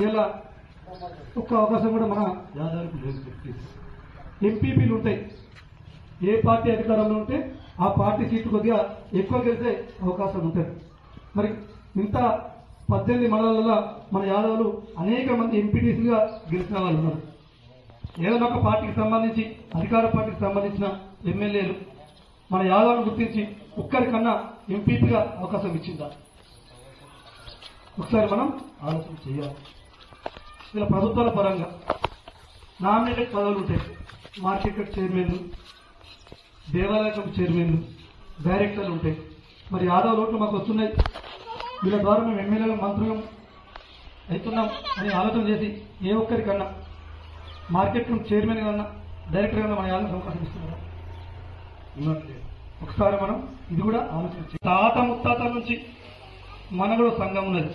ఇలా ఒక్క అవకాశం కూడా మన యాదవ్కి లేదు. ఎంపీపీలు ఉంటాయి, ఏ పార్టీ అధికారంలో ఉంటే ఆ పార్టీ సీట్లు కొద్దిగా ఎక్కువ గెలిచే అవకాశం ఉంటుంది. మరి ఇంత 18 మండలాలలో మన యాదవులు అనేక మంది ఎంపీటీసీగా గెలిచిన వాళ్ళు ఉన్నారు. ఏదైనా ఒక పార్టీకి సంబంధించి అధికార పార్టీకి సంబంధించిన ఎమ్మెల్యేలు మన యాదవులను గుర్తించి ఒక్కరికన్నా ఎంపీపీగా అవకాశం ఇచ్చిందా? ఒకసారి మనం ఆలోచన చేయాలి. ఇలా ప్రభుత్వాల పరంగా నామినేటెడ్ పదవులు ఉంటాయి. మార్కెట్ చైర్మన్లు, దేవాలయ కమిటీ చైర్మన్లు, డైరెక్టర్లు ఉంటాయి. మరి యాదవ్ ఓట్లు మాకు వస్తున్నాయి, వీళ్ళ ద్వారా మేము ఎమ్మెల్యేలు మంత్రులం అవుతున్నాం అని ఆలోచన చేసి ఏ ఒక్కరికన్నా మార్కెట్ చైర్మన్ కన్నా డైరెక్టర్ కన్నా మన యాదవ్ అవకాశం ఇస్తున్నారా? ఒకసారి మనం ఇది కూడా ఆలోచన చేయాలి. తాత ముత్తాతల నుంచి మన కూడా సంఘం ఉన్నది.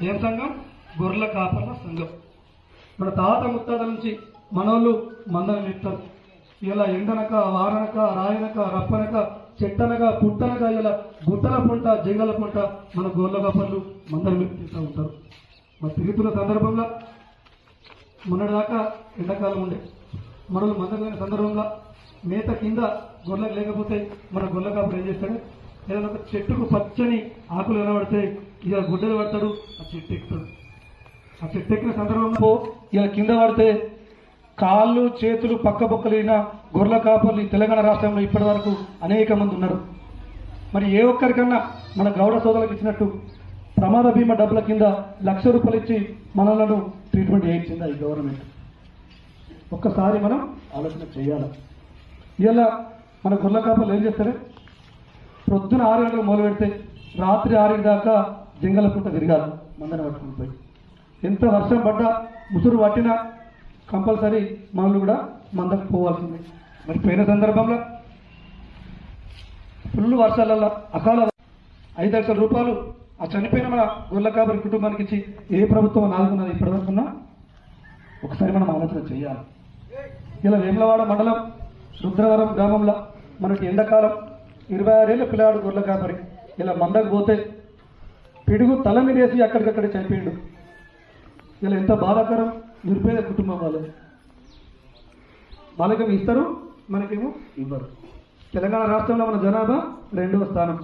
ఏం సంఘం? గొర్రెల కాపర్ల సంఘం. మన తాత ముత్తాతల నుంచి మనోళ్ళు మందరం చెప్తారు. ఇలా ఎండనక, వారనక, రాయనక, రప్పనక, చెట్టనక, పుట్టనక, ఇలా గుట్టల పంట, జంగల పంట మన గొర్రెల కాపర్లు మందరం తింటూ ఉంటారు. మరి తిరుగుతున్న సందర్భంలో మొన్నటిదాకా ఎండాకాలం ఉండే మనలు మందమైన సందర్భంలో మేత కింద గొర్రెలకు లేకపోతే మన గొర్రెల కాపులు ఏం చేస్తాడు? ఏదైనా ఒక చెట్టుకు పచ్చని ఆకులు కనబడితే ఇక గుడ్డలు పడతాడు, ఆ చెట్టు ఎక్కుతాడు. ఆ చెట్టు ఎక్కిన సందర్భంలో ఇలా కింద పడితే కాళ్ళు చేతులు పక్క బొక్కలైన గొర్రెల కాపర్లు తెలంగాణ రాష్ట్రంలో ఇప్పటి వరకు అనేక మంది ఉన్నారు. మరి ఏ ఒక్కరికన్నా మన గౌడ సోదరులకు ఇచ్చినట్టు ప్రమాద బీమా డబ్బుల కింద ₹1,00,000 ఇచ్చి మనలను ట్రీట్మెంట్ చేయించిందా ఈ గవర్నమెంట్? ఒక్కసారి మనం ఆలోచన చేయాలి. ఇలా మన గొర్రెల కాపర్లు ఏం చేస్తారు? పొద్దున 6 గంటలకు మొదలు పెడితే రాత్రి 6 దాకా జంగల పుట్ట తిరగాలి మందన పట్టుకుని పోయి. ఎంత వర్షం పడ్డా, ముసురు పట్టినా కంపల్సరీ మనల్ని కూడా మందకు పోవాల్సింది. మరి పోయిన సందర్భంలో ఫుల్ వర్షాలలో అకాల ₹5,00,000 ఆ చనిపోయిన మన గొర్రెల కాపరి కుటుంబానికి ఇచ్చి ఏ ప్రభుత్వం ఆదుకున్నది ఇప్పటివరకున్నా? ఒకసారి మనం ఆలోచన చేయాలి. ఇలా వేములవాడ మండలం రుద్రవరం గ్రామంలో మనకి ఎండాకాలం 26 ఏళ్ళ పిల్లాడు గొర్రెల కాపరి ఇలా మందకు పోతే పిడుగు తల మీదేసి అక్కడికక్కడే చనిపోయిండు. ఇలా ఎంత బాధాకరం. నిరుపేద కుటుంబం వాళ్ళకేమో ఇస్తారు, మనకేమో ఇవ్వరు. తెలంగాణ రాష్ట్రంలో మన జనాభా 2వ స్థానం.